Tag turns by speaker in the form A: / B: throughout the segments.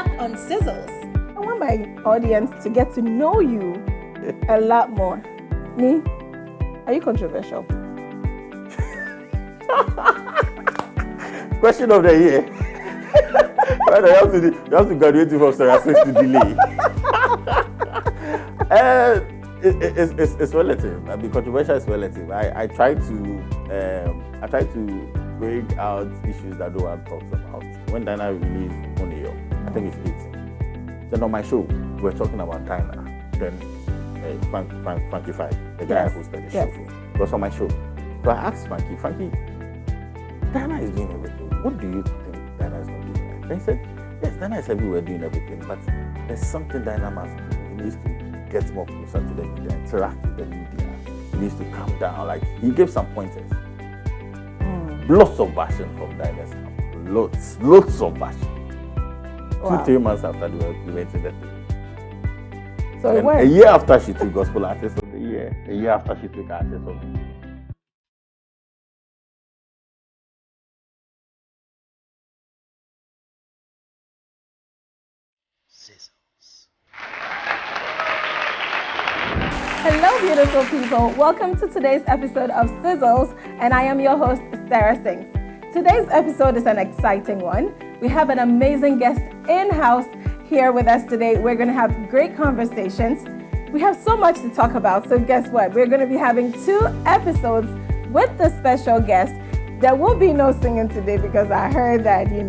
A: up on Sizzles.
B: I want my audience to get to know you a lot more. Me, are you controversial?
C: Question of the year. You have to graduate from Sarah 6 to delay. It's relative. I mean, controversial is relative. I try to bring out issues that no one talks about. When Dinah released Money, I think it's 18. Then on my show, we were talking about Dinah. Then Frankie Five, the guy who hosted the show, was on my show. So I asked Frankie, Dinah is doing everything. What do you think Dinah is not doing? And he said, yes, Dinah is everywhere doing everything, but there's something Dinah must do. He needs to get more closer to the media, interact with the media. He needs to calm down. Like, he gave some pointers. Lots of bashing from Dinah's camp. Lots of bashing. Wow. 2-3 months after we went in the thing.
B: So it worked.
C: A year after she took Gospel Artist of the Year, a year after she took Artist of the Year.
A: Sizzles.
B: Hello, beautiful people. Welcome to today's episode of Sizzles, and I am your host, Sarah Singh. Today's episode is an exciting one. We have an amazing guest in-house here with us today. We're going to have great conversations. We have so much to talk about, so guess what? We're going to be having 2 episodes with the special guest. There will be no singing today because I heard that, he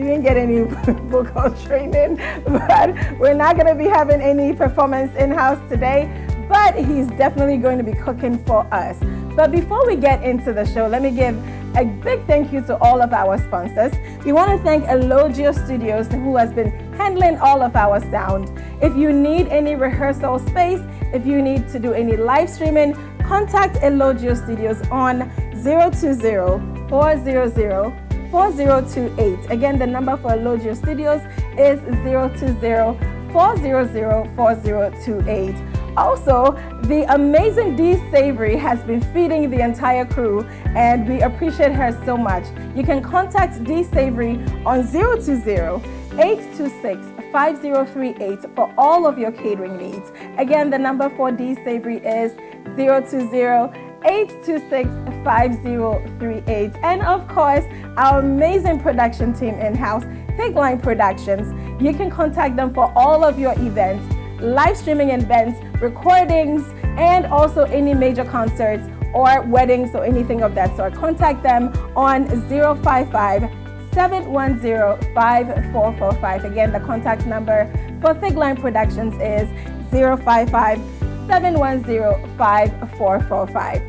B: didn't get any vocal training, but we're not going to be having any performance in-house today, but he's definitely going to be cooking for us. But before we get into the show, let me give a big thank you to all of our sponsors. We want to thank Elogio Studios, who has been handling all of our sound. If you need any rehearsal space, if you need to do any live streaming, contact Elogio Studios on 020-400-4028. Again, the number for Elogio Studios is 020-400-4028. Also, the amazing Dee Savory has been feeding the entire crew, and we appreciate her so much. You can contact Dee Savory on 020-826-5038 for all of your catering needs. Again, the number for Dee Savory is 020-826-5038. And of course, our amazing production team in-house, Pigline Productions. You can contact them for all of your events, live streaming events, recordings, and also any major concerts or weddings or anything of that sort. Contact them on 055-710-5445. Again, the contact number for Pigline Productions is 055-710-5445.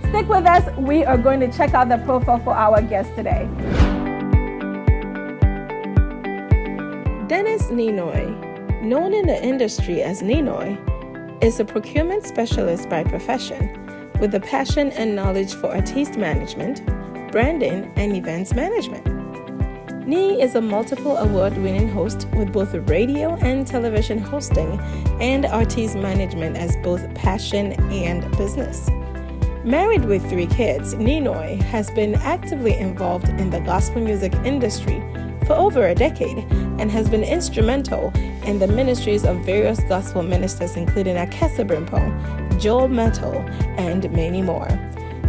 B: Stick with us. We are going to check out the profile for our guest today. Dennis Ninoy, known in the industry as Ninoy, is a procurement specialist by profession with a passion and knowledge for artiste management, branding, and events management. Nee is a multiple award-winning host with both radio and television hosting and artiste management as both passion and business. Married with 3 kids, Ninoy has been actively involved in the gospel music industry for over a decade and has been instrumental in the ministries of various gospel ministers, including Akessa Brimpo, Joel Metal, and many more.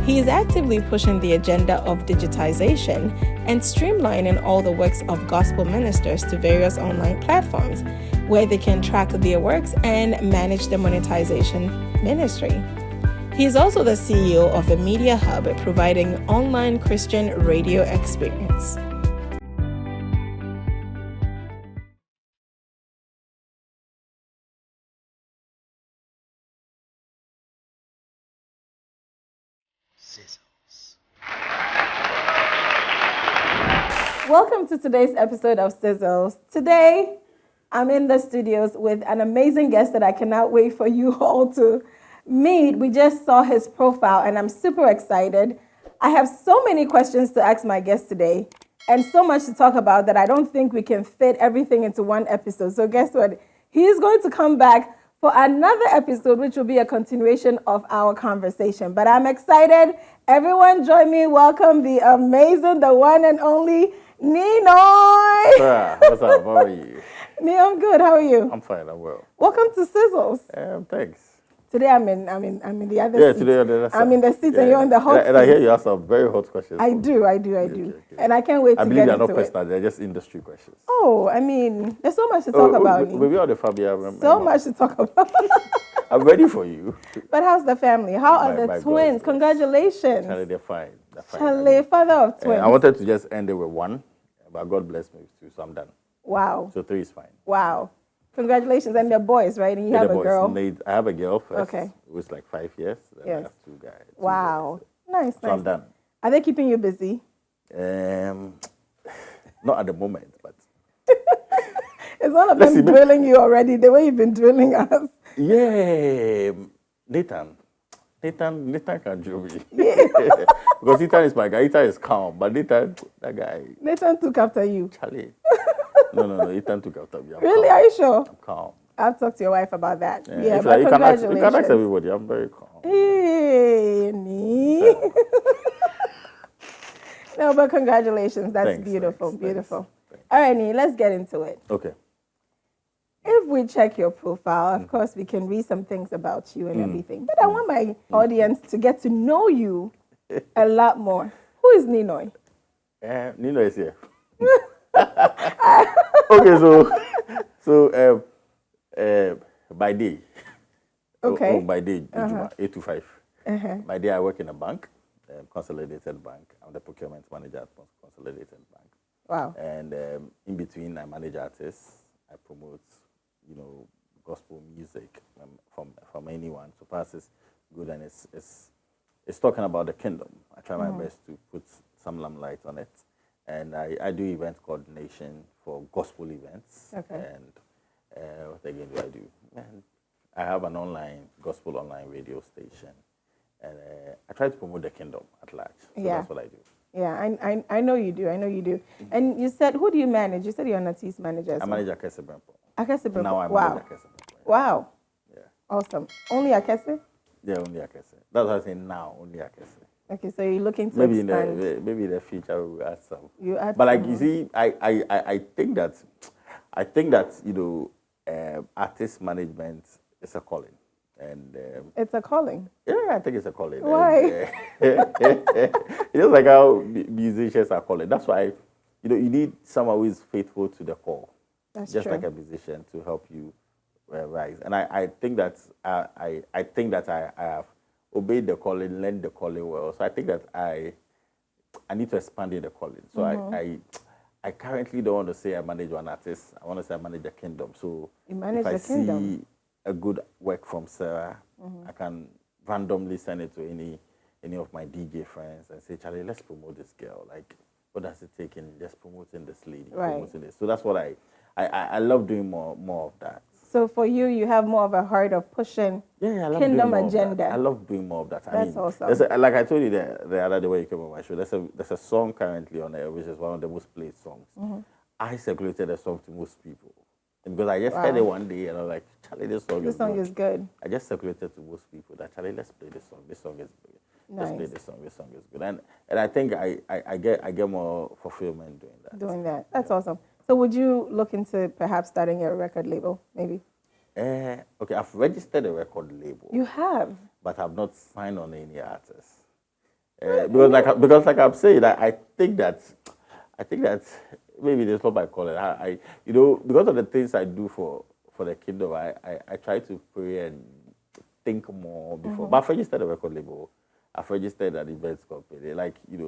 B: He is actively pushing the agenda of digitization and streamlining all the works of gospel ministers to various online platforms where they can track their works and manage the monetization ministry. He is also the CEO of the Media Hub, providing online Christian radio experience.
A: Sizzles.
B: Welcome to today's episode of Sizzles. Today, I'm in the studios with an amazing guest that I cannot wait for you all to meet. We just saw his profile, and I'm super excited. I have so many questions to ask my guest today, and so much to talk about that I don't think we can fit everything into one episode. So guess what? He is going to come back for another episode, which will be a continuation of our conversation. But I'm excited. Everyone join me. Welcome the amazing, the one and only Ninoy!
C: Sarah, what's up? How are you?
B: Nee, I'm good. How are you?
C: I'm fine. I'm well.
B: Welcome to Sizzles.
C: Thanks.
B: Today I'm in the other seat.
C: Today on the other side.
B: I'm in the seat and you're on the hot seat.
C: And I hear you ask some very hot questions.
B: I do.
C: Okay.
B: And I can't wait to get into it.
C: I believe they're not personal. They're just industry questions.
B: Oh, I mean, there's so much to talk about.
C: Maybe on the family.
B: So much to talk about.
C: I'm ready for you.
B: But how's the family? How are the twins? Congratulations.
C: Charlie, they're fine.
B: Charlie, father of twins.
C: I wanted to just end it with one, but God bless me with two, so I'm done.
B: Wow.
C: So 3 is fine.
B: Wow. Congratulations. And they're boys, right? And you have a girl?
C: I have a girl first.
B: Okay.
C: It was like 5 years. Then I have 2 guys.
B: Wow. Nice.
C: So I'm done.
B: Are they keeping you busy?
C: Not at the moment, but.
B: It's one of them drilling you already, the way you've been drilling us.
C: Yeah. Nathan can drill me. Yeah. Because Nathan is my guy. Nathan is calm, but Nathan, that guy.
B: Nathan took after you.
C: Charlie. No. Nathan took after me.
B: Really?
C: Calm.
B: Are you sure?
C: I'm calm.
B: I'll talk to your wife about that. Yeah,
C: but
B: like, congratulations.
C: You can ask everybody. I'm very calm.
B: Hey, No, but congratulations. That's beautiful. Beautiful. Thanks. All right, Nee, let's get into it.
C: Okay.
B: If we check your profile, of course, we can read some things about you and everything. But I want my audience to get to know you a lot more. Who is Ninoy?
C: Nino is here. Okay, so by day.
B: Okay.
C: By day, 8 to 5. By day, I work in a bank, Consolidated Bank. I'm the procurement manager at Consolidated Bank.
B: Wow.
C: And in between, I manage artists. I promote, gospel music from anyone. So Pass is good, and it's talking about the kingdom. I try my best to put some limelight on it. And I do event coordination for gospel events. Okay. And what again do I do? And I have an gospel online radio station. And I try to promote the kingdom at large. So that's what I do.
B: Yeah, I know you do. And you said, who do you manage? You said you're an artiste manager.
C: I manage Akese Brempo.
B: Akese Brempo.
C: Now I manage Akese Brempo.
B: Wow.
C: Yeah.
B: Awesome. Only Akese?
C: Yeah, only Akese. That's what I'm saying now, only Akese.
B: Okay, so you're looking to
C: maybe
B: expand.
C: Maybe in the future we'll add some.
B: You add
C: but
B: some.
C: You see, I think that artist management is a calling. And
B: it's a calling.
C: Yeah, I think it's a calling.
B: Why?
C: It's just like how musicians are calling. That's why, you need someone who is faithful to the call.
B: That's
C: just
B: true.
C: like a musician to help you rise. And I think that I have obeyed the calling, learned the calling well. So I think that I need to expand in the calling. So I currently don't want to say I manage one artist. I want to say I manage the kingdom. So
B: you manage
C: if
B: the kingdom.
C: See a good work from Sarah, I can randomly send it to any of my DJ friends and say, Charlie, let's promote this girl. Like, what does it take in just promoting this lady, promoting this? So that's what I love doing more of that.
B: So for you, you have more of a heart of pushing kingdom agenda.
C: I love doing more of that.
B: That's awesome.
C: Like I told you the other day when you came on my show, there's a song currently on there, which is one of the most played songs. I circulated the song to most people. And because I just heard it one day and I was like, Charlie, this song is good. I just circulated to most people that, Charlie, let's play this song. This song is good. Let's play this song. This song is good. And I think I get more fulfillment doing that.
B: That's awesome. So would you look into perhaps starting a record label, maybe?
C: Okay, I've registered a record label.
B: You have?
C: But I've not signed on any artists. Because like I'm saying, I think that maybe it's not my calling. Because of the things I do for the kingdom, I try to pray and think more before. But I've registered a record label. I've registered an events company.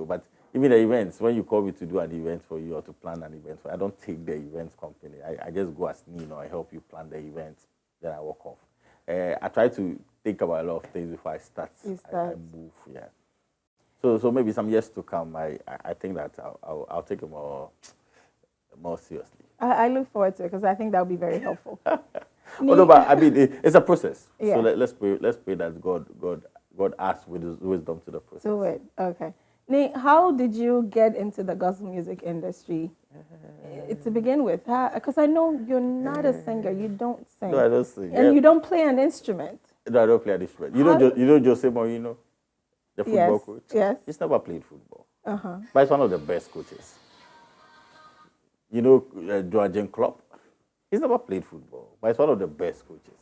C: But even the events, when you call me to do an event for you or to plan an event for you, I don't take the events company. I just go as Nino. I help you plan the event, then I walk off. I try to think about a lot of things before I start. I move, yeah. So maybe some years to come, I think that I'll take it more seriously.
B: I look forward to it because I think that would be very helpful.
C: No, but I mean, it's a process. Yeah. So let's pray that God adds wisdom to the process.
B: To it, okay. Nee, how did you get into the gospel music industry to begin with? Because I know you're not a singer. You don't sing.
C: No, I don't sing.
B: And you don't play an instrument.
C: No, I don't play an instrument. You know Jose Mourinho, the football coach?
B: Yes.
C: He's never played football. But he's one of the best coaches. you know, Joachim Klopp. He's never played football, but he's one of the best coaches.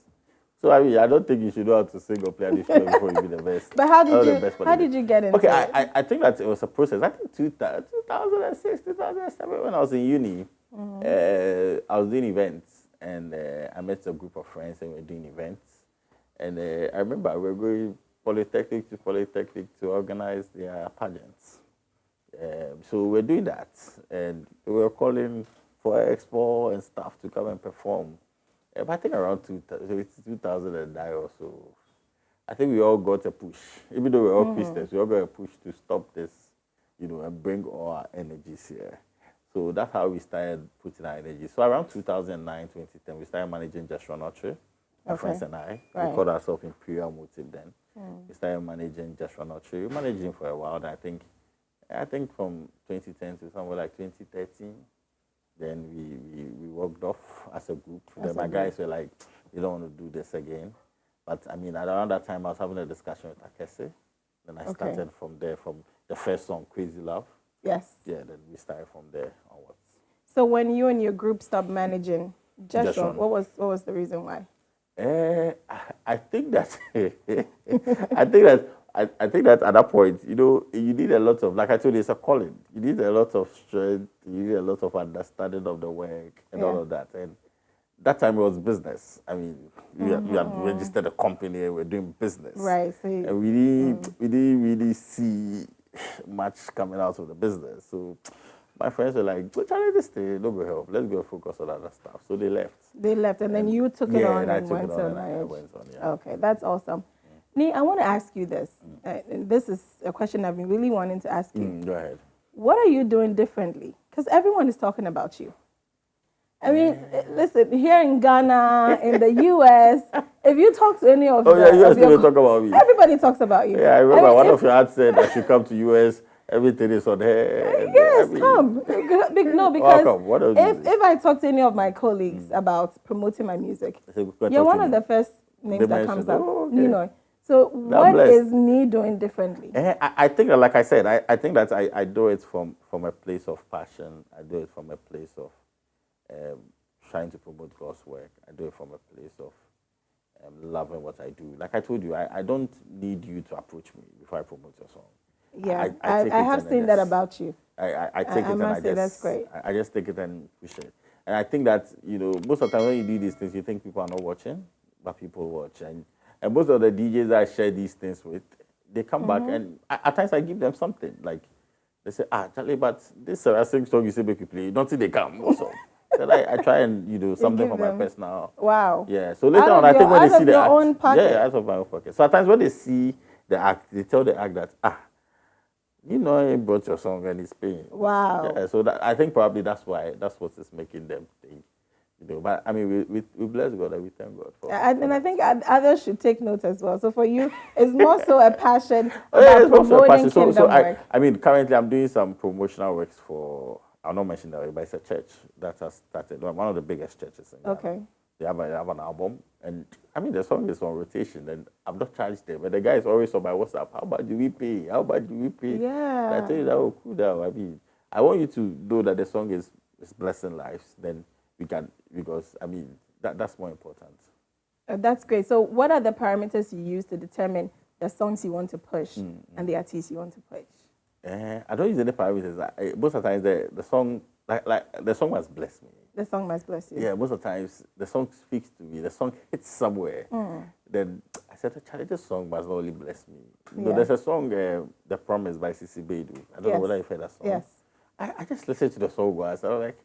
C: So I mean, I don't think you should know how to sing or play an instrument before you be the best.
B: But how did you get into
C: it?
B: Okay,
C: I think that it was a process. I think 2006, 2007, when I was in uni, I was doing events, and I met a group of friends, and we were doing events. And I remember we were going polytechnic to organize their pageants. So we're doing that, and we were calling for expo and stuff to come and perform. I think around 2009 or so, I think we all got a push. Even though we're all Christians, we all got a push to stop this, you know, and bring all our energies here. So that's how we started putting our energy. So around 2009, 2010, we started managing Joshua Notary, my friends and I.
B: Right.
C: We called ourselves Imperial Motive then. We started managing Joshua Notary. We managed him for a while. I think from 2010 to somewhere like 2013. Then we worked off as a group. Then my guys were like, "You don't want to do this again." But I mean, around that time, I was having a discussion with Akese. Then I started from there, from the first song, "Crazy Love."
B: Yes.
C: Yeah. Then we started from there onwards.
B: So when you and your group stopped managing Joshua, what was the reason why?
C: I think that I think that at that point, you know, you need a lot of, like I told you, it's a calling. You need a lot of strength. You need a lot of understanding of the work and all of that. And that time it was business. I mean, we had registered a company and we're doing business.
B: Right. So
C: and we didn't really see much coming out of the business. So my friends were like, "Go try this thing. Don't go help. Let's go focus on other stuff." So they left.
B: And then you took it on and went on.
C: I went on. Yeah.
B: Okay, that's awesome. Nee, I want to ask you this. This is a question I've been really wanting to ask you.
C: Go ahead.
B: What are you doing differently? Because everyone is talking about you. I mean, listen, here in Ghana, in the US, if you talk to any of
C: US people talk about me.
B: Everybody talks about you.
C: Yeah, I remember one of your ads said I should come to US. Everything is on her.
B: Yes, come. No, because if I talk to any of my colleagues about promoting my music, you're one of the first names that comes up. Ninoy. So what is me doing differently?
C: I think that, like I said, I think that I do it from a place of passion. I do it from a place of trying to promote God's work. I do it from a place of loving what I do. Like I told you, I don't need you to approach me before I promote your song.
B: Yeah, I have seen that about you.
C: I take it and I just,
B: that's great.
C: I just take it and push it. And I think that, you know, most of the time when you do these things, you think people are not watching, but people watch. And most of the DJs that I share these things with, they come back and at times I give them something. Like, they say, Charlie, but this sing song you say make you play, don't think they come also. Then I try and, you know, something from my personal.
B: Wow.
C: Yeah, so later on, I think when they see the act.
B: Own pocket.
C: Yeah, out of my own pocket. So at times when they see the act, they tell the act that, you know, he brought your song and he's paying.
B: Wow.
C: Yeah, so I think probably that's what is making them think. You know, but I mean, we bless God and we thank God for.
B: And I think others should take note as well. So for you, it's more so a passion about promoting kingdom work.
C: I mean, currently I'm doing some promotional works for. I'll not mention that, but it's a church that has started. One of the biggest churches in Ghana. Okay. They have an album, and I mean the song is on rotation, and I'm not charged them, but the guy is always on my WhatsApp. How much do we pay? How much do we pay?
B: Yeah.
C: And I tell you that will cool down. I mean, I want you to know that the song is blessing lives. Then we can, because I mean that's more important.
B: That's great. So, what are the parameters you use to determine the songs you want to push and the artists you want to push?
C: I don't use any parameters. Most of the times the song, like the song must bless me.
B: The song must bless you.
C: Yeah, most of the times the song speaks to me. The song hits somewhere. Then I said, Charlie, this song must not only bless me. You know, there's a song, The Promise by Sisi Bedu. I don't know whether you've heard that song.
B: Yes.
C: I just listened to the song once. I was like,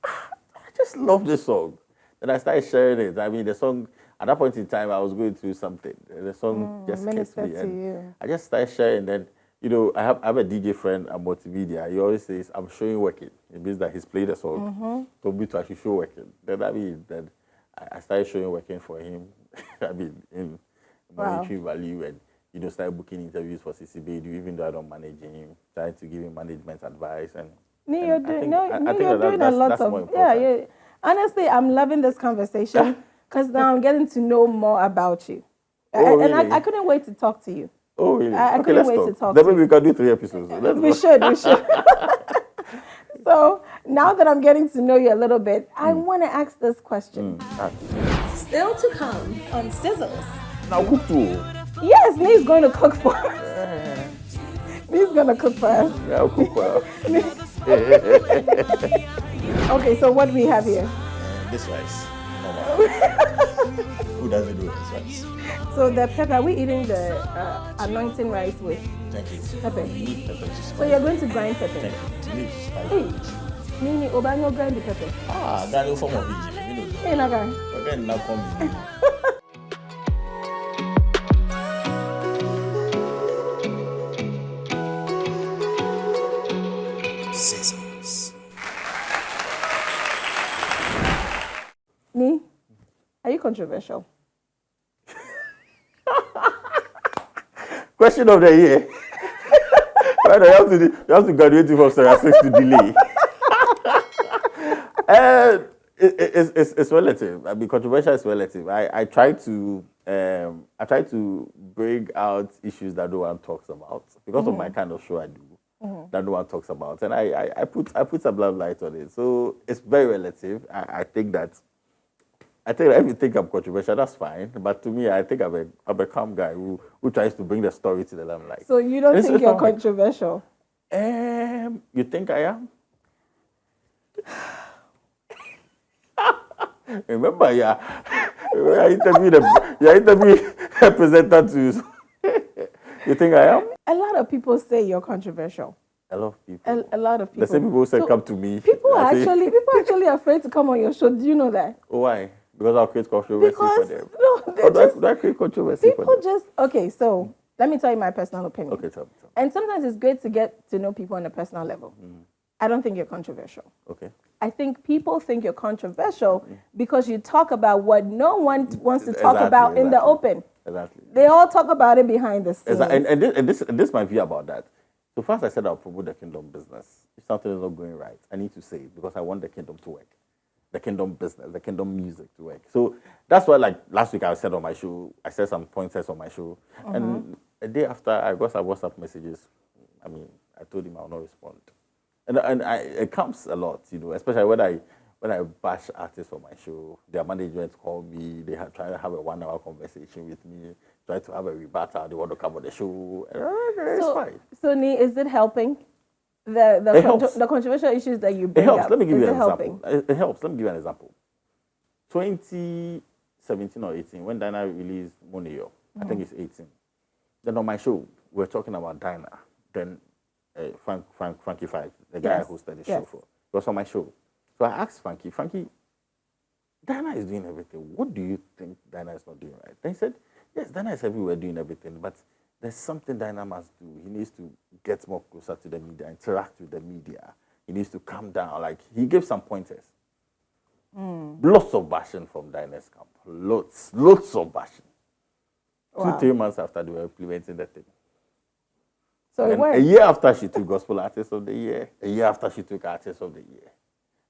C: I just love this song. Then I started sharing it. I mean, the song, at that point in time, I was going through something. The song just kissed me. And I just started sharing. Then, you know, I have a DJ friend at Multimedia. He always says, I'm showing working. It means that he's played a song. Told me to actually show working. Then I started showing working for him. I mean, in monetary value, and, you know, started booking interviews for Sisi Bedu, even though I don't manage him, trying to give him management advice.
B: You're doing a lot of, yeah. Honestly, I'm loving this conversation because now I'm getting to know more about you.
C: Really?
B: And I couldn't wait to talk to you.
C: Oh, really?
B: I couldn't wait to talk
C: then
B: to
C: maybe we can do 3 episodes.
B: We should. So now that I'm getting to know you a little bit, I want to ask this question.
A: Still to come on Sizzles.
C: Now cook too.
B: Yes, Nee's going to cook for us. Nee's going to cook for us.
C: Yeah, I'll cook well.
B: Okay, so what do we have here?
D: This rice. Who doesn't do this rice?
B: So the pepper, are we eating the anointing rice with
D: Thank you.
B: pepper?
D: You need pepper to spice.
B: So you're going to grind pepper?
D: Thank you. You need to spice
B: Hey,
D: it.
B: Nini, Obanyo grind the pepper.
D: That no form of Egypt. You know.
B: Hey, Naga.
D: But then now come.
A: Sizzles.
B: Nee, are you controversial?
C: Question of the year. Right, you have to graduate from Sarah 6 to delay. It's relative. I mean, controversial is relative. I try to bring out issues that no one talks about because of my kind of show I do. That no one talks about, and I put some light on it. So it's very relative. I think that if you think I'm controversial, that's fine. But to me, I think I'm a calm guy who tries to bring the story to the limelight.
B: So you don't think you're controversial?
C: You think I am? Remember, I interviewed a presenter too. You think I am?
B: A lot of people say you're controversial.
C: A lot of people.
B: A lot of people.
C: The same people say
B: So
C: come to me.
B: People are actually afraid to come on your show. Do you know that?
C: Why? Because I'll create controversy for them. Do I create controversy for them?
B: Okay, so let me tell you my personal opinion.
C: Okay, tell me.
B: And sometimes it's great to get to know people on a personal level. I don't think you're controversial.
C: Okay.
B: I think people think you're controversial because you talk about what no one wants to talk about in the open.
C: Exactly.
B: They all talk about it behind the scenes.
C: And this is my view about that. So first I said I'll promote the kingdom business. If something is not going right, I need to say it because I want the kingdom to work. The kingdom business, the kingdom music to work. So that's why, like last week I said on my show, I said some pointers on my show. And a day after I got some WhatsApp messages. I mean, I told him I will not respond. And it comes a lot, especially when I bash artists on my show. Their management call me, they try to have a 1 hour conversation with me, try to have a rebuttal, they want to come on the show. It's fine.
B: So, Nee, is it helping? The controversial issues that you bring
C: it helps.
B: up,
C: Let me give you an
B: helping?
C: example. It helps. Let me give you an example. 2017 or 18, when Dinah released Money, I think it's 18. Then on my show, we were talking about Dinah. Then Frankie Five, the guy I hosted the show for, was on my show. So I asked Frankie, Dinah is doing everything. What do you think Dinah is not doing right? Then he said, yes, Dinah is everywhere doing everything, but there's something Dinah must do. He needs to get more closer to the media, interact with the media. He needs to calm down. Like, he gave some pointers. Lots of bashing from Dinah's camp. Lots of bashing. Wow. 2-3 months after they were implementing the thing.
B: So
C: a year after she took Gospel Artist of the Year, a year after she took Artist of the Year.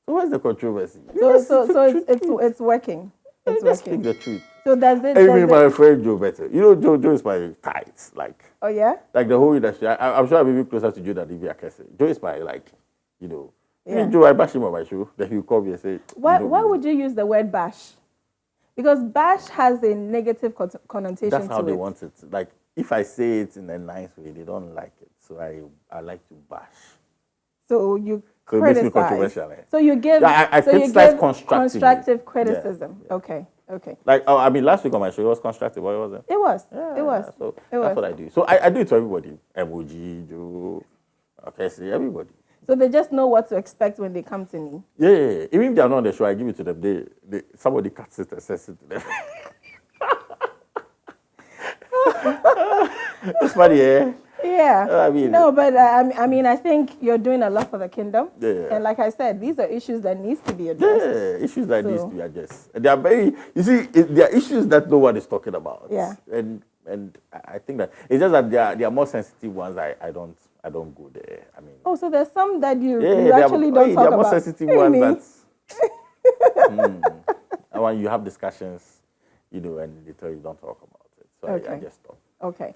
C: So what's the controversy?
B: It's working. It's
C: Let's
B: working.
C: speak the truth.
B: So does it?
C: Even my friend Joe better. Joe is my tight. Like.
B: Oh yeah.
C: Like the whole industry. I'm sure I'm even closer to Joe than Ivy Akese. Joe is my
B: Yeah.
C: Even Joe, I bash him on my show. Then he'll call me and say.
B: Why would you use the word bash? Because bash has a negative connotation to it.
C: That's how they want it. Like, if I say it in a nice way, they don't like it. So I like to bash.
B: So you
C: So
B: criticize.
C: it makes me controversial.
B: So you give.
C: I criticize constructive
B: criticism.
C: Yeah.
B: Okay.
C: Like, I mean, last week on my show, it was constructive. What was it?
B: It was.
C: So that's what I do. So I do it to everybody. Emoji, Joe, okay, everybody.
B: So they just know what to expect when they come to me.
C: Yeah. Even if they are not on the show, I give it to them. Somebody cuts it and says it to them. It's funny, eh?
B: Yeah.
C: I mean,
B: no, but I think you're doing a lot for the kingdom.
C: Yeah.
B: And like I said, these are issues that needs to be addressed.
C: Yeah, issues that needs to be addressed. And they are they are issues that no one is talking about.
B: Yeah.
C: And I think that it's just that there are more sensitive ones. I don't go there. I mean.
B: Oh, so there's some that you actually don't talk about.
C: There are more sensitive ones that. And when you have discussions, and they tell you don't talk about it. So I just stop.
B: Okay.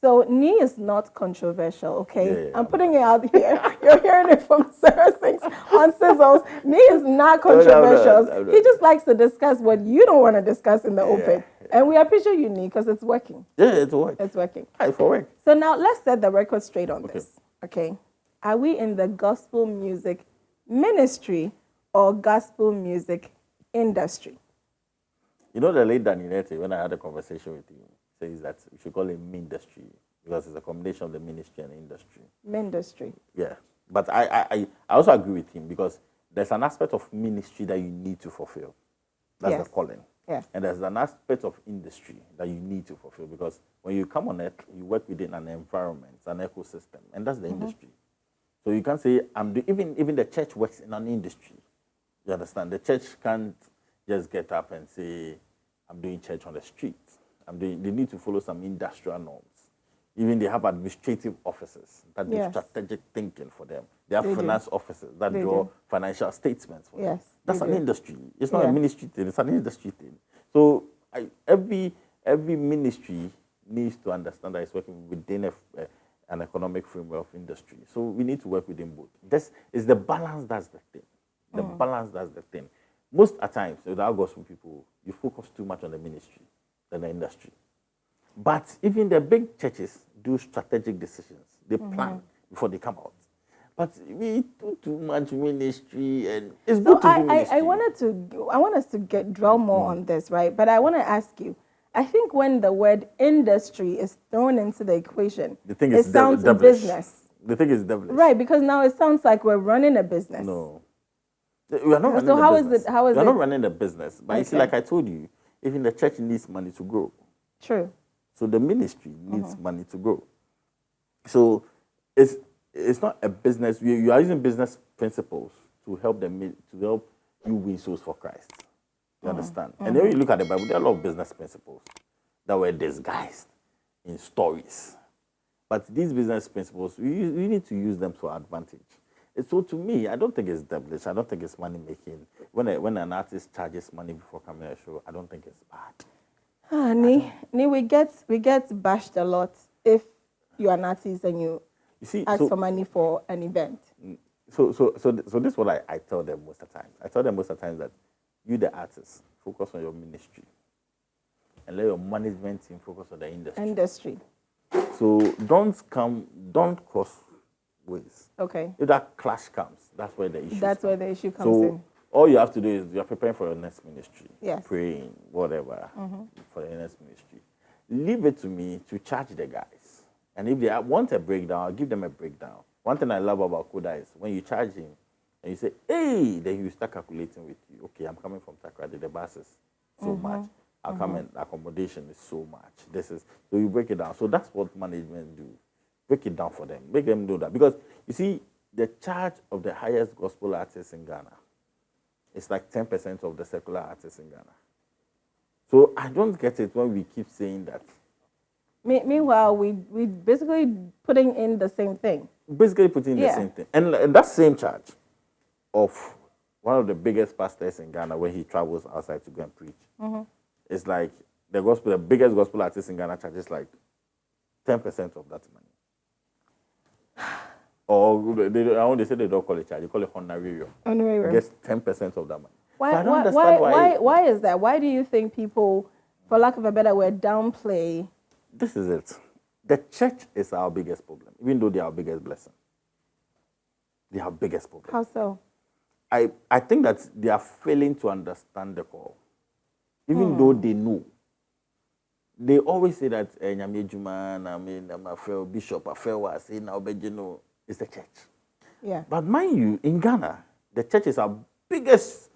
B: So knee is not controversial, okay?
C: Yeah,
B: I'm putting it out here. You're hearing it from Sarah Sings on Sizzles. Knee is not controversial.
C: No.
B: He just likes to discuss what you don't want to discuss in the open.
C: Yeah.
B: And we appreciate you, knee, because it's working.
C: Yeah, it's work.
B: It's working.
C: It's for work.
B: So now let's set the record straight on this, okay? Are we in the gospel music ministry or gospel music industry?
C: You know, the late Danielette, when I had a conversation with him, says that we should call it ministry because it's a combination of the ministry and the industry.
B: Ministry.
C: Yeah. But I also agree with him because there's an aspect of ministry that you need to fulfill. That's
B: Yes.
C: the calling.
B: Yes.
C: And there's an aspect of industry that you need to fulfill because when you come on it, you work within an environment, an ecosystem, and that's the industry. So you can't say, even the church works in an industry. You understand? The church can't just get up and say, I'm doing church on the street. They need to follow some industrial norms. Even they have administrative officers that do
B: Yes.
C: strategic thinking for them. They have
B: They do.
C: finance officers that
B: They
C: draw
B: do.
C: financial statements for them.
B: Yes,
C: That's
B: they
C: an
B: do.
C: industry. It's not
B: Yeah.
C: a ministry thing. It's an industry thing. So every ministry needs to understand that it's working within an economic framework of industry. So we need to work within both. This is the balance. That's the thing. The balance. That's the thing. Most at times, with our gospel people, you focus too much on the ministry than the industry. But even the big churches do strategic decisions. They plan before they come out. But we do too much ministry, and it's
B: So
C: good to do ministry.
B: I want us to dwell more on this, right? But I want to ask you. I think when the word industry is thrown into the equation,
C: The thing
B: it
C: is
B: sounds
C: devilish.
B: business,
C: The thing is devilish.
B: right? Because now it sounds like we're running a business.
C: No. We are not running
B: So
C: the
B: how is
C: business.
B: it- how is
C: we are
B: it-
C: not running the business. But you see,
B: Okay.
C: like I told you, even the church needs money to grow.
B: True.
C: So the ministry needs money to grow. So it's not a business. You are using business principles to help you win souls for Christ. You understand? And then when you look at the Bible, there are a lot of business principles that were disguised in stories. But these business principles, we need to use them to our advantage. And so to me, I don't think it's devilish. I don't think it's money making. When an artist charges money before coming to a show, I don't think it's bad.
B: We get bashed a lot if you're an artist and you
C: You see,
B: ask for money for an event.
C: So this is what I tell them most of the time. I tell them most of the time that you, the artist, focus on your ministry and let your management team focus on the industry. So don't cross ways.
B: Okay.
C: If that clash comes, that's where the issue.
B: That's where the issue comes
C: So
B: in.
C: all you have to do is you're preparing for your next ministry.
B: Yes.
C: Praying, whatever, for the next ministry. Leave it to me to charge the guys. And if they want a breakdown, I'll give them a breakdown. One thing I love about Koda is when you charge him and you say, hey, then you start calculating with you. Okay, I'm coming from Takrady, the bus is so much. I'll come and accommodation is so much. So you break it down. So that's what management do. Break it down for them. Make them do that. Because you see, the charge of the highest gospel artists in Ghana is like 10% of the secular artists in Ghana. So I don't get it when we keep saying that.
B: Meanwhile, we basically putting in the same thing.
C: Basically putting the same thing. And that same charge of one of the biggest pastors in Ghana when he travels outside to go and preach, it's like the biggest gospel artist in Ghana charges like 10% of that money. Or they say they don't call it charge, they call it honorarium.
B: Honorarium.
C: Gets 10% of that money.
B: Why,
C: So I don't understand
B: why is that? Why do you think people, for lack of a better word, downplay?
C: This is it. The church is our biggest problem, even though they are our biggest blessing. They are our biggest problem.
B: How so?
C: I think that they are failing to understand the call. Even though they know. They always say that Nyame Juma, I'm a fellow bishop, a fellow I say now, but you know, it's the church.
B: Yeah.
C: But mind you, in Ghana, the church is our biggest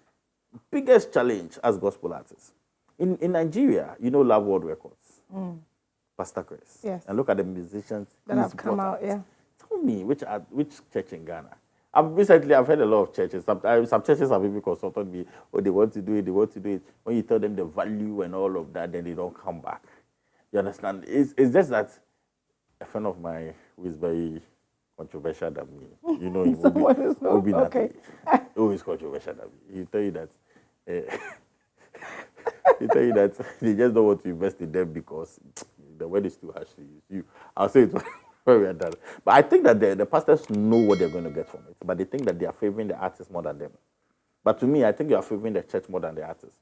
C: challenge as gospel artists. In Nigeria, you know Love World Records. Pastor Chris.
B: Yes.
C: And look at the musicians
B: That
C: he's
B: have come
C: brought
B: out, yeah.
C: Tell me, which church in Ghana? I've heard a lot of churches. Some churches have even consulted me, they want to do it. When you tell them the value and all of that, then they don't come back. You understand? It's just that a friend of mine who is very controversial than me, you know him, Obi
B: okay.
C: who is controversial than me. He'll tell you that they just don't want to invest in them because the word is too harsh to use. I'll say it very well done. But I think that the pastors know what they're going to get from it, but they think that they are favoring the artist more than them. But to me, I think you are favoring the church more than the artist.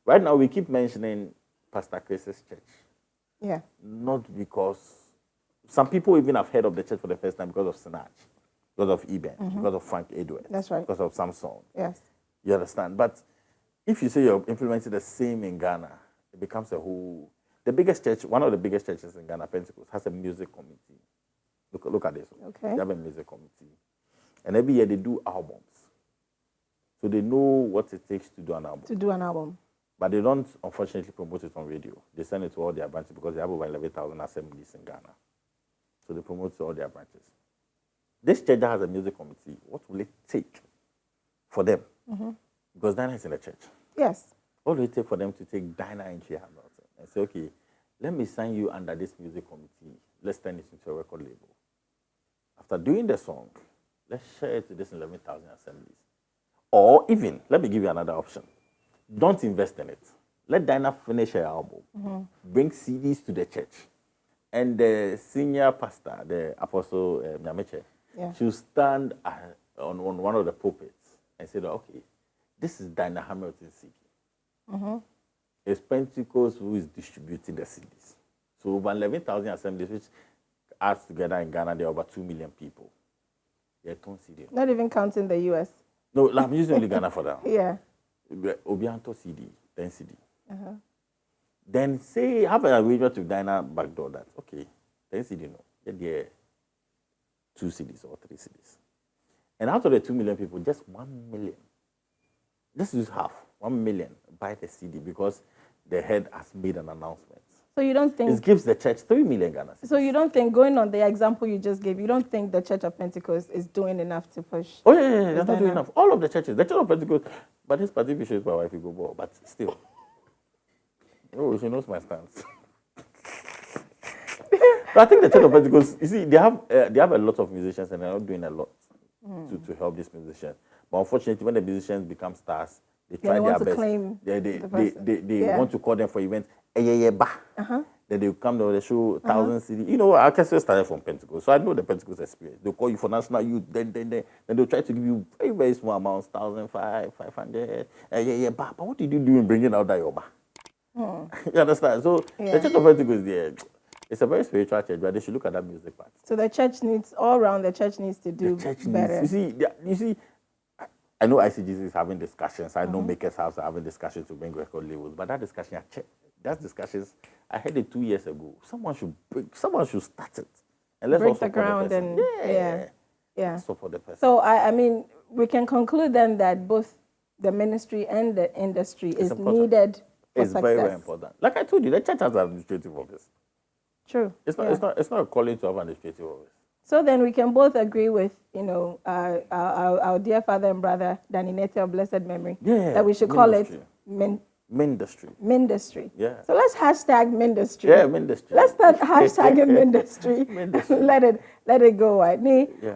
C: Right now, we keep mentioning Pastor Chris's church.
B: Yeah.
C: Not because some people even have heard of the church for the first time because of Sinach, because of Eben, because of Frank Edwards,
B: That's right.
C: because of Samson.
B: Yes.
C: You understand? But if you say you're implementing the same in Ghana, it becomes a whole. The biggest church, one of the biggest churches in Ghana, Pentecost, has a music committee. Look at this.
B: Okay.
C: They have a music committee. And every year they do albums. So they know what it takes to do an album.
B: To do an album.
C: But they don't, unfortunately, promote it on radio. They send it to all their branches because they have over 11,000 assemblies in Ghana. So they promote it to all their branches. This church that has a music committee, what will it take for them? Because Dinah is in the church.
B: Yes.
C: What will it take for them to take Dinah into your Hamilton and say, okay, let me sign you under this music committee. Let's turn it into a record label. After doing the song, let's share it to this 11,000 assemblies. Or even, let me give you another option. Don't invest in it. Let Dinah finish her album. Bring CDs to the church. And the senior pastor, the apostle Nyameche, she'll stand on one of the pulpits and say, okay, this is Dinah Hamilton's CD. It's Pentecost who is distributing the CDs. So over 11,000 assemblies, which adds together in Ghana, there are over 2 million people. They're ton CD.
B: Not even counting the US.
C: No, I'm using only Ghana for that.
B: Yeah.
C: Obianto CD, 10 CD. Then say, have an arrangement with Dinah backdoor that, okay, 10 CD, no, get there 2 CDs or 3 CDs. And out of the 2 million people, just 1 million, just use half, 1 million, buy the CD because the head has made an announcement.
B: So you don't think...
C: It gives the church 3 million Ghana cedis.
B: So you don't think, going on the example you just gave, you don't think the Church of Pentecost is doing enough to push?
C: Oh, yeah, they're not doing enough. All of the churches, the Church of Pentecost, but this particular issue is my wife, go more, but still. Oh, she knows my stance. But I think the Church of Pentecost, you see, they have a lot of musicians and they're not doing a lot to help these musicians. But unfortunately, when the musicians become stars, they try their best.
B: Claim
C: they want to call them for events. Then they come to the show, 1,000 CD. You know, I can still start from Pentecost, so I know the Pentecost experience. They'll call you for national youth, then they'll try to give you very, very small amounts, 1,500, 500. But what did you do in bringing out that yoba? You understand? So the Church of Pentecost, it's a very spiritual church, but they should look at that music part.
B: So the church needs, all around, the church needs to do better.
C: You see, I know ICGC is having discussions. I know Makers House are having discussions to bring record labels, but that discussion, that's discussions. I heard it 2 years ago. Someone should start it, and let's
B: break the ground and
C: support the person.
B: So I mean, we can conclude then that both the ministry and the industry is needed for
C: it's
B: success.
C: Very, very important. Like I told you, the church has an administrative office.
B: True.
C: It's not a calling to have an administrative office.
B: So then we can both agree with, our dear father and brother, Danny Nete of blessed memory, that we should call it
C: Mindustry.
B: Mindustry.
C: Yeah.
B: So let's hashtag Mindustry.
C: Yeah, Mindustry.
B: Let's start hashtagging Mindustry. Let it go. Right?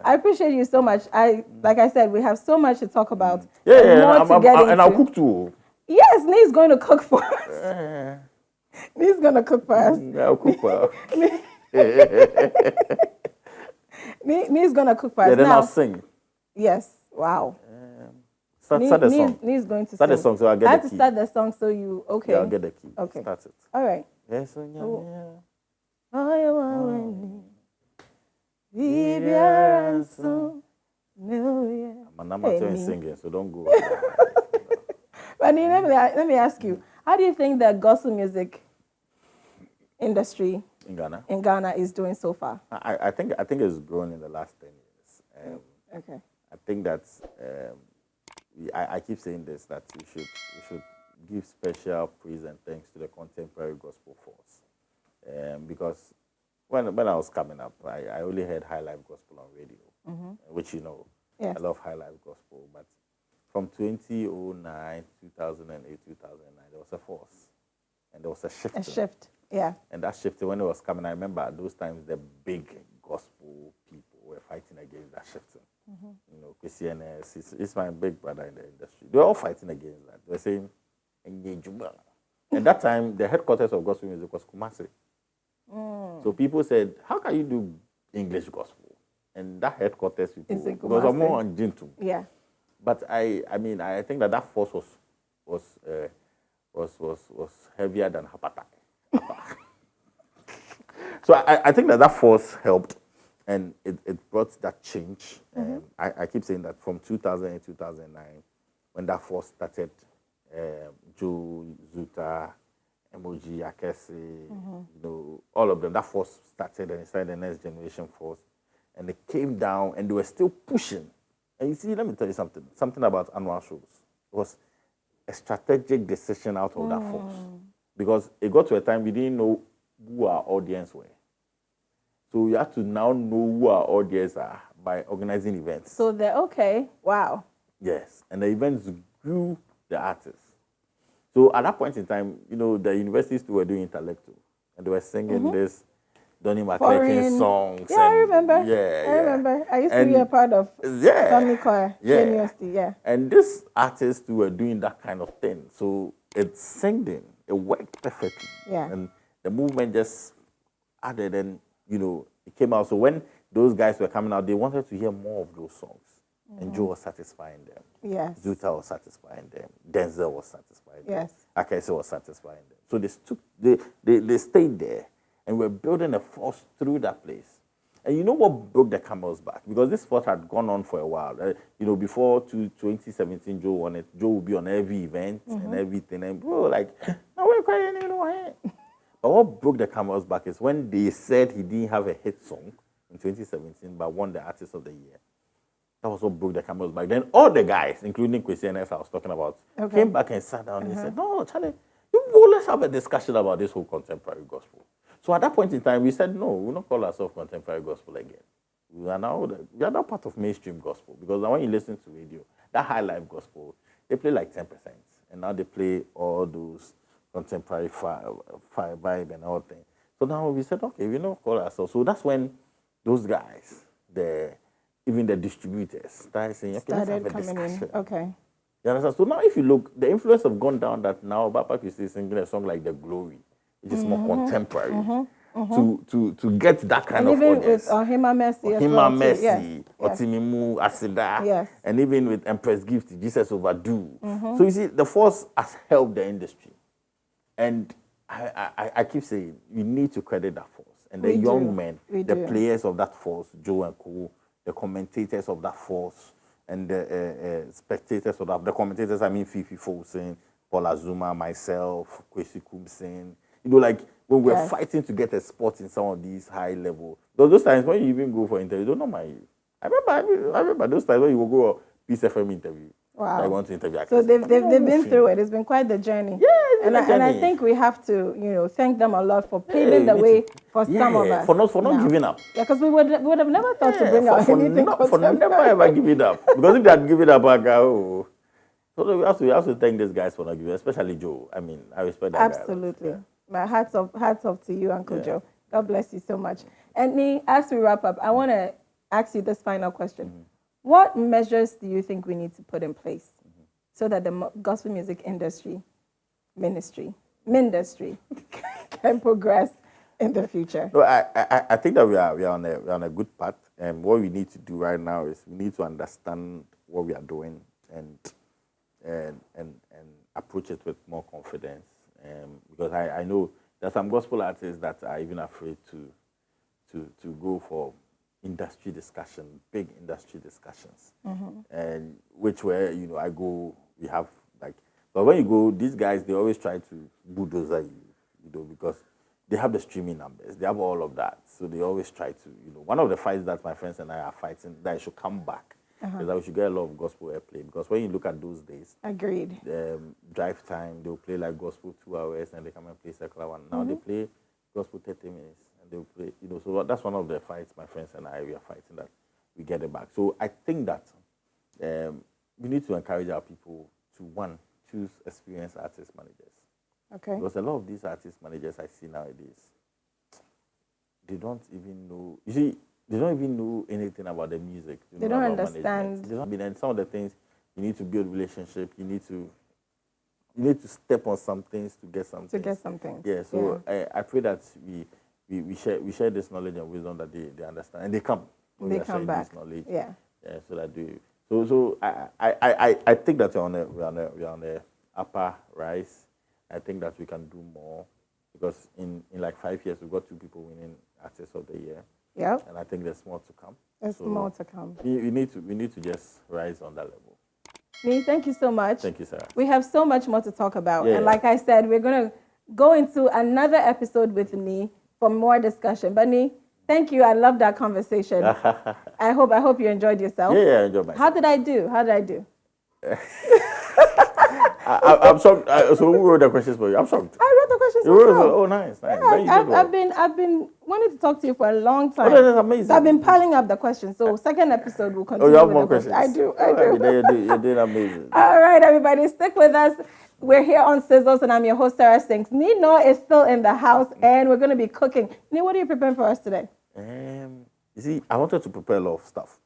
B: I appreciate you so much. Like I said, we have so much to talk about.
C: And I'll cook too.
B: Yes, Nee's going to cook for us. Nee's going to cook for us.
C: I'll cook for us.
B: Nee's going to cook for us.
C: Yeah, then I'll sing.
B: Yes. Wow.
C: Start the song.
B: Nee's going to
C: start
B: sing.
C: The song, so I'll get
B: I
C: the
B: have
C: key.
B: to start the song so you... Okay.
C: Yeah, I'll get the key.
B: Okay.
C: Start it.
B: All right.
C: Yes, I'm amateur singing, so don't go.
B: But let me ask you, how do you think the gospel music industry
C: in
B: Ghana is doing so far?
C: I think it's grown in the last 10 years.
B: Okay.
C: I think that I keep saying this, that we should give special praise and thanks to the contemporary gospel force, because when I was coming up, I only heard high life gospel on radio, which I love high life gospel, but from 2009, 2008, 2009, there was a force, and there was a shift.
B: A shift, yeah.
C: And that shift, when it was coming, I remember at those times the big gospel people were fighting against that shifting. Christian, it's my big brother in the industry. They were all fighting against that. They were saying, engage. And that time, the headquarters of gospel music was Kumasi. So people said, how can you do English gospel? And that headquarters people,
B: Is it
C: because I'm more
B: Kumasi?
C: on Jintu.
B: Yeah.
C: But I mean, I think that force was heavier than Hapatai. So I think that force helped, and it brought that change. I keep saying that from 2008, 2009, when that force started, Joe, Zuta, Emoji, Akese, all of them, that force started and it started the next generation force. And they came down and they were still pushing. And you see, let me tell you something about annual shows. It was a strategic decision out of that force. Because it got to a time we didn't know who our audience were. So you have to now know who our audience are by organizing events.
B: So they're okay. Wow.
C: Yes. And the events grew the artists. So at that point in time, the universities were doing intellectual. And they were singing this Donny McClurkin songs.
B: Yeah, I remember.
C: Yeah,
B: I remember. I used to be a part of family choir in university. Yeah.
C: And these artists were doing that kind of thing. So it's singing. It worked perfectly.
B: Yeah.
C: And the movement just added and, it came out. So when those guys were coming out, they wanted to hear more of those songs. And Joe was satisfying them.
B: Yes.
C: Zuta was satisfying them. Denzel was satisfying them.
B: Yes.
C: Akese was satisfying them. So they stayed there and were building a force through that place. And you know what broke the camel's back? Because this force had gone on for a while. Before 2017, Joe won it. Joe would be on every event and everything. And bro, now we're crying, But what broke the camel's back is when they said he didn't have a hit song in 2017, but won the Artist of the Year. That was what broke the camel's back. Then all the guys, including Kwesi NS I was talking about, came back and sat down and said, no, Charlie, let's have a discussion about this whole contemporary gospel. So at that point in time, we said, no, we'll not call ourselves contemporary gospel again. We are now part of mainstream gospel. Because now when you listen to radio, that high life gospel, they play like 10%. And now they play all those contemporary fire vibe and all things. So now we said, okay, we don't call ourselves. So that's when those guys, even the distributors, started saying, okay, let's have a discussion.
B: Okay.
C: You understand? So now if you look, the influence have gone down that now Baba is singing a song like The Glory, which is more contemporary, to get that kind of
B: even
C: audience.
B: With Ohima Mercy
C: Ohima Mercy,
B: yes.
C: Otimimu, Asida,
B: yes.
C: and even with Empress Gift, Jesus Overdue. So you see, the force has helped the industry. And I keep saying, you need to credit that force. And the young men, the players of that force, Joe and Co., the commentators of that force, and the spectators of that, the commentators, I mean Fifi Fosun, Paul Azuma, myself, Kwesi Kumsen, when we're fighting to get a spot in some of these high level, those times when you even go for interview, don't know I remember those times when you will go a Peace FM interview.
B: Wow.
C: I want to interview.
B: So they've been through it. It's been quite the journey.
C: Yeah,
B: and I think we have to, thank them a lot for paving the way for some of us.
C: For not giving up.
B: Yeah, because we would have never thought to bring out anything.
C: For never ever giving up. Because if they had given up, I go. So we have to thank these guys for not giving up, especially Joe. I mean, I respect that
B: Absolutely.
C: guy.
B: My hats off to you, Uncle Joe. God bless you so much. And as we wrap up, I want to ask you this final question. What measures do you think we need to put in place so that the gospel music ministry can progress in the future?
C: No, I think that we are on a good path. And what we need to do right now is we need to understand what we are doing and approach it with more confidence. Because I know there are some gospel artists that are even afraid to go for industry discussion, big industry discussions, and which where I go, we have but when you go, these guys they always try to bulldozer you, because they have the streaming numbers, they have all of that, so they always try to one of the fights that my friends and I are fighting that it should come back is that we should get a lot of gospel airplay, because when you look at those days,
B: agreed,
C: drive time they'll play like gospel 2 hours and they come and play secular one. Now they play gospel 30 minutes. They'll play, so that's one of the fights my friends and I we are fighting, that we get it back. So I think that we need to encourage our people to choose experienced artist managers.
B: Okay.
C: Because a lot of these artist managers I see nowadays, they don't even know. You see, they don't even know anything about the music.
B: They don't understand.
C: They don't. And some of the things you need to build relationship. You need to step on some things to get something.
B: To get something.
C: Yeah. So I pray that we share this knowledge and wisdom that they understand, and they come. when
B: They
C: we are
B: come
C: sharing
B: back.
C: This knowledge.
B: Yeah.
C: Yeah, so that so I think that we're on the upper rise. I think that we can do more because in like 5 years we've got 2 people winning Artist of the Year.
B: Yep.
C: And I think there's more to come.
B: There's more to come.
C: We need to just rise on that level.
B: Nee, thank you so much.
C: Thank you, Sarah.
B: We have so much more to talk about.
C: Yeah.
B: And like I said, we're going to go into another episode with Nee for more discussion. But Nee, thank you. I love that conversation. I hope you enjoyed yourself.
C: Yeah, I enjoyed myself.
B: How did I do?
C: I'm shocked. So who wrote the questions for you? I'm shocked.
B: I wrote the questions
C: You wrote,
B: myself.
C: oh, nice.
B: Yeah, I've been wanting to talk to you for a long time.
C: Oh, that's amazing.
B: So I've been piling up the questions. So second episode will continue.
C: Oh, you have
B: with
C: more
B: the
C: questions?
B: I do.
C: You're doing amazing.
B: All right, everybody, stick with us. We're here on Sizzles, and I'm your host, Sarah Sinks. Nino is still in the house, and we're going to be cooking. Nino, what are you preparing for us today?
C: You see, I wanted to prepare a lot of stuff.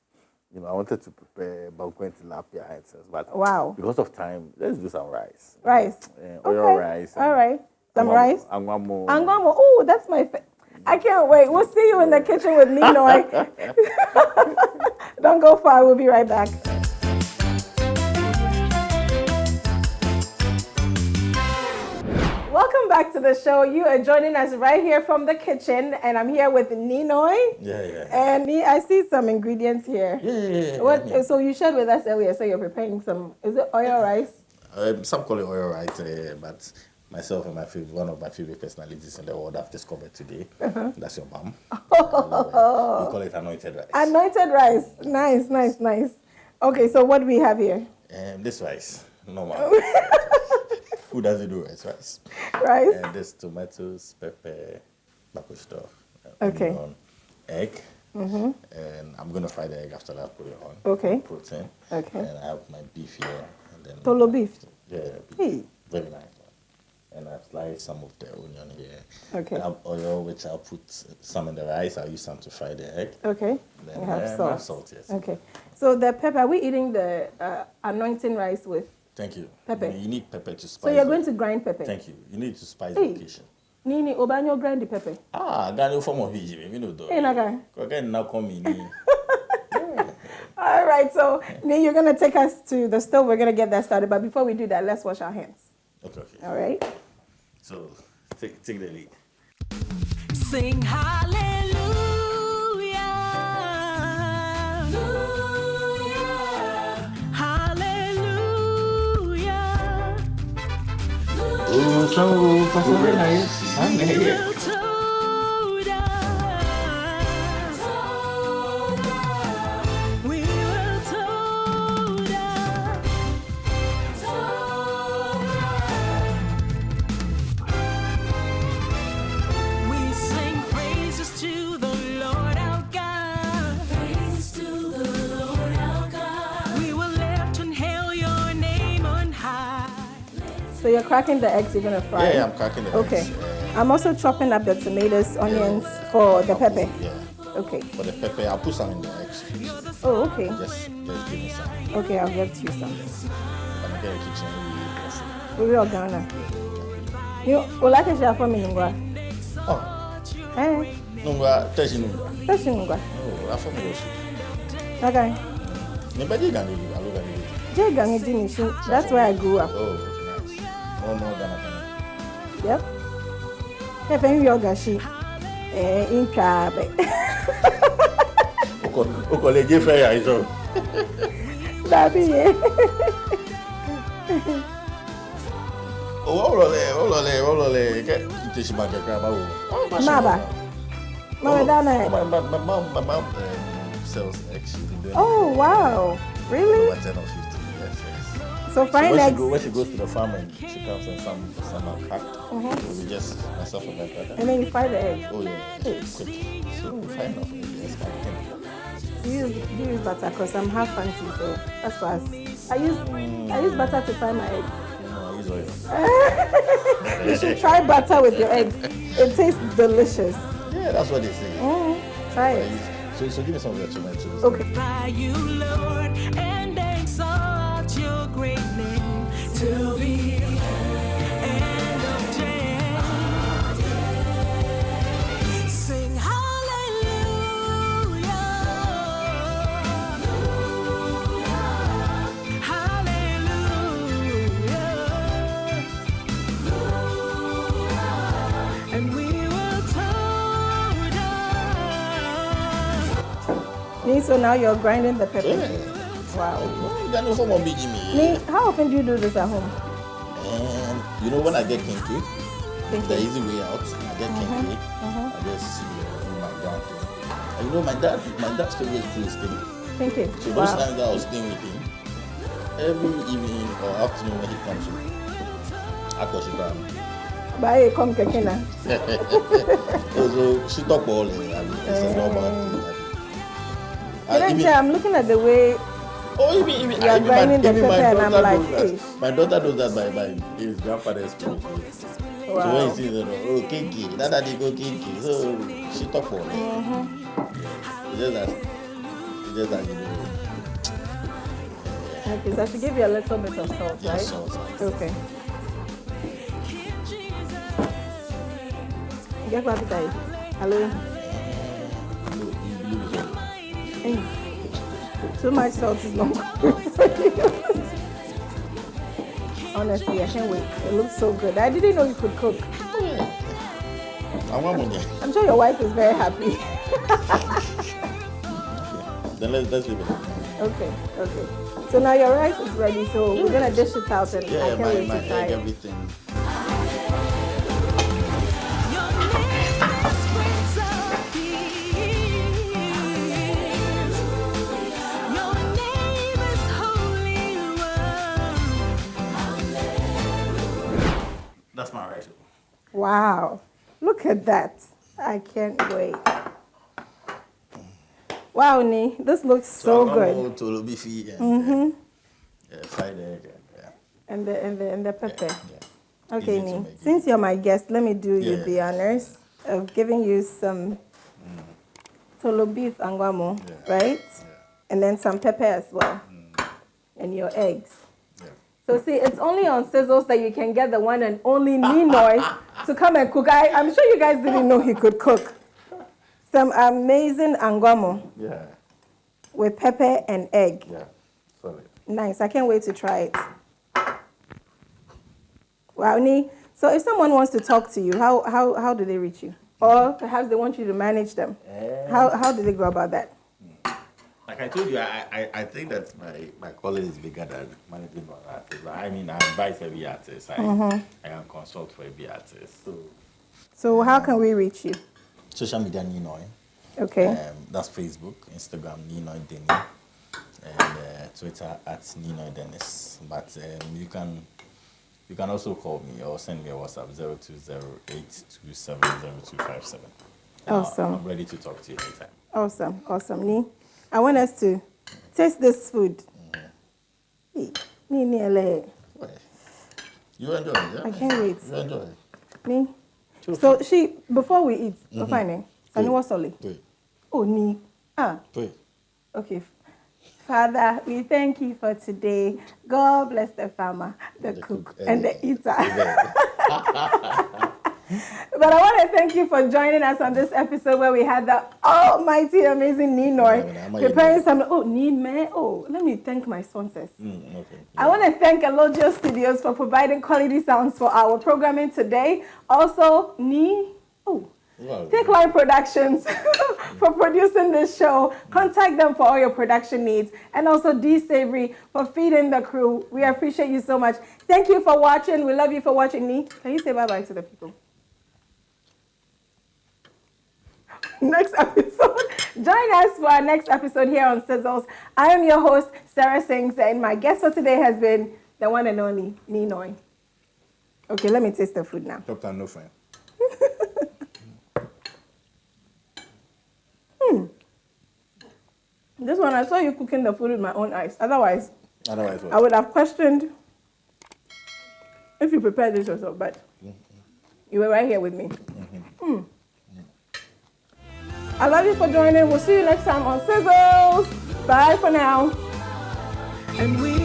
C: You know, I wanted to prepare balcony tilapia and stuff, but
B: Wow.
C: because of time, let's do some rice.
B: Rice.
C: Oil
B: Okay.
C: rice.
B: All right. Some rice.
C: Angwamo.
B: Angwamo. Oh, that's my favorite. I can't wait. We'll see you in the kitchen with Nino. Don't go far. We'll be right back. Welcome back to the show. You are joining us right here from the kitchen, and I'm here with Ninoy.
D: Yeah.
B: And I see some ingredients here.
D: Yeah.
B: What? So you shared with us earlier. So you're preparing some. Is it oil rice?
D: Some call it oil rice, but myself and one of my favorite personalities in the world I've discovered today. That's your mom. You call it anointed rice.
B: Anointed rice. Nice. Okay, so what do we have here?
D: This rice, normal. Who doesn't do rice?
B: Rice.
D: And this tomatoes, pepper, bakushto,
B: Okay.
D: onion, egg. And I'm going to fry the egg after that, put it on.
B: Okay.
D: Protein.
B: Okay.
D: And I have my beef here. And then
B: Tolo beef.
D: Yeah, beef.
B: Hey.
D: Very nice. And I've sliced some of the onion here.
B: Okay.
D: I have oil, which I'll put some in the rice. I'll use some to fry the egg.
B: Okay.
D: Then
B: We have
D: I
B: salt.
D: have salt, yes.
B: Okay. So the pepper, are we eating the anointing rice with?
D: Thank you.
B: Pepper.
D: You need pepper to spice.
B: So you're
D: it.
B: going to grind pepper?
D: Thank you. You need to spice
B: Hey.
D: the occasion.
B: Nini, obanyo grind the pepper.
D: Gani form of Egypt, you know though.
B: Hey, Naga.
D: Again, now come in.
B: All right, so Nini, you're going to take us to the stove. We're going to get that started. But before we do that, let's wash our hands.
D: Okay.
B: All right?
D: So take the lead.
E: Sing hallelujah. Hallelujah.
D: Oh, so very nice. I'm here.
E: We will We sing praises to the Lord our God. Praises to the Lord our God. We will lift and hail your name on high.
B: So you're cracking the eggs you're going to fry?
D: Yeah, I'm cracking the
B: Okay.
D: eggs.
B: I'm also chopping up the tomatoes, onions for the pepper.
D: Yeah.
B: Okay.
D: For the pepper, I'll put some in the eggs.
B: Oh, okay.
D: Just give me some.
B: Okay, I'll get you some.
D: When I get a kitchen,
B: We will Ghana. You would like to share for me, Nungwa?
D: Oh,
B: Eh?
D: nungwa, teshi nungwa.
B: That's Nungwa.
D: Oh, I forgot also.
B: Okay.
D: Nobody can do it. I look at it.
B: Jay Gangi Jinishi. That's where I grew up.
D: Oh, nice. No more Ghana.
B: Yep. If any yoga she in Kabe.
D: Okoleje fair is all.
B: That be it.
D: Olole. Get teach my grandma.
B: Maba. Mama Dana.
D: My mom sells eggs. She's been doing
B: Oh, wow. Really?
D: over 10 or 15 years. Yes.
B: So frying eggs.
D: When she goes to the farm and she comes and some are cracked, so we just myself and my brother.
B: And then you fry the egg.
D: Oh yeah, quick. So we fry enough. Yes,
B: You use butter because I'm half fancy, so that's why I use butter to fry my eggs.
D: no, I use oil.
B: You should try butter with your eggs. It tastes delicious.
D: Yeah, that's what they say.
B: Try
D: I
B: it.
D: use- So give me some of your tomatoes.
B: Okay.
E: By you, Lord, and exalt your great name to be end of day. and we will toe down.
B: So now you're grinding the pepper.
D: Yeah.
B: Wow.
D: You know someone beating me.
B: How often do you do this at home?
D: And you know when I get kinky, the easy way out, I get kinky, I just do my down thing. And you know my dad's favorite food is steak.
B: Thank you.
D: So those times that I was staying with him, every evening or afternoon when he comes home, I call she down.
B: Bye, come Kekina.
D: So she talk all in. It's a normal thing.
B: I'm looking at the way
D: even
B: you are grinding the pepper and I'm like,
D: hey. My daughter does that by his grandfather's spirit.
B: Wow.
D: So when he sees it, oh, kinky, that they go kinky. So she talk for it. It's just that, you know.
B: Okay, so I should give you a little bit of salt,
D: Yeah,
B: right?
D: salt.
B: Okay. Get what appetite. Hello. Too much salt is not good. Honestly, I can't wait. It looks so good. I didn't know you could cook. I'm sure your wife is very happy.
D: Then let's leave it.
B: Okay. So now your rice is ready, so we're gonna dish it out and I can't wait
D: my
B: to try
D: egg,
B: it.
D: everything.
E: Your name is Prince of Peace. Your name is Holy One.
D: That's my rice.
B: Wow. Look at that. I can't wait. Wow, Ni, this looks so good.
D: Fried egg.
B: And the pepper.
D: Yeah.
B: Okay,
D: Easy to
B: Ni,
D: make.
B: since you're my guest, let me do you
D: Yeah.
B: the honors of giving you some tolo beef angwamo, right? And then some pepper as well. And your eggs.
D: Yeah.
B: So see, it's only on Sizzles that you can get the one and only Ninoy to come and cook. I'm sure you guys didn't know he could cook. Some amazing angwamo
D: Yeah.
B: with pepper and egg.
D: Yeah. Solid.
B: Nice. I can't wait to try it. Wow, Ni. So if someone wants to talk to you, how do they reach you? Or perhaps they want you to manage them. How do they go about that?
D: Like I told you, I think that my calling is bigger than managing one artist. I mean, I advise every artist. I can consult for every artist.
B: So how can we reach you?
D: Social media Ninoy.
B: Okay.
D: That's Facebook, Instagram Ninoy Denny, and Twitter at Ninoy Dennis. But you can also call me or send me a WhatsApp 0208270257.
B: Awesome.
D: I'm ready to talk to you anytime.
B: Awesome. Ni, I want us to taste this food. Hey, Ni,
D: You enjoy it, yeah?
B: I can't wait.
D: You enjoy it.
B: Ni. So before we eat, we're finding. Sani what's Oli?
D: Wait.
B: Oh, Ni.
D: Wait.
B: Okay. Father, we thank you for today. God bless the farmer, the cook, and the eater. But I want to thank you for joining us on this episode where we had the almighty, amazing Ninoy preparing some. Oh, Nime. Oh, let me thank my sponsors.
D: Okay.
B: I want to thank Elogio Studios for providing quality sounds for our programming today. Also, Take Line Productions for producing this show. Contact them for all your production needs. And also D Savory for feeding the crew. We appreciate you so much. Thank you for watching. We love you for watching. Ni, can you say bye-bye to the people? Next episode. Join us for our next episode here on Sizzles. I am your host, Sarah Sings, and my guest for today has been the one and only Ninoy. Okay, let me taste the food now.
D: Doctor, no friend.
B: This one, I saw you cooking the food with my own eyes. Otherwise
D: Otherwise, what?
B: I would have questioned if you prepared this yourself, but you were right here with me. I love you for joining. We'll see you next time on Sizzles. Bye for now.
E: And we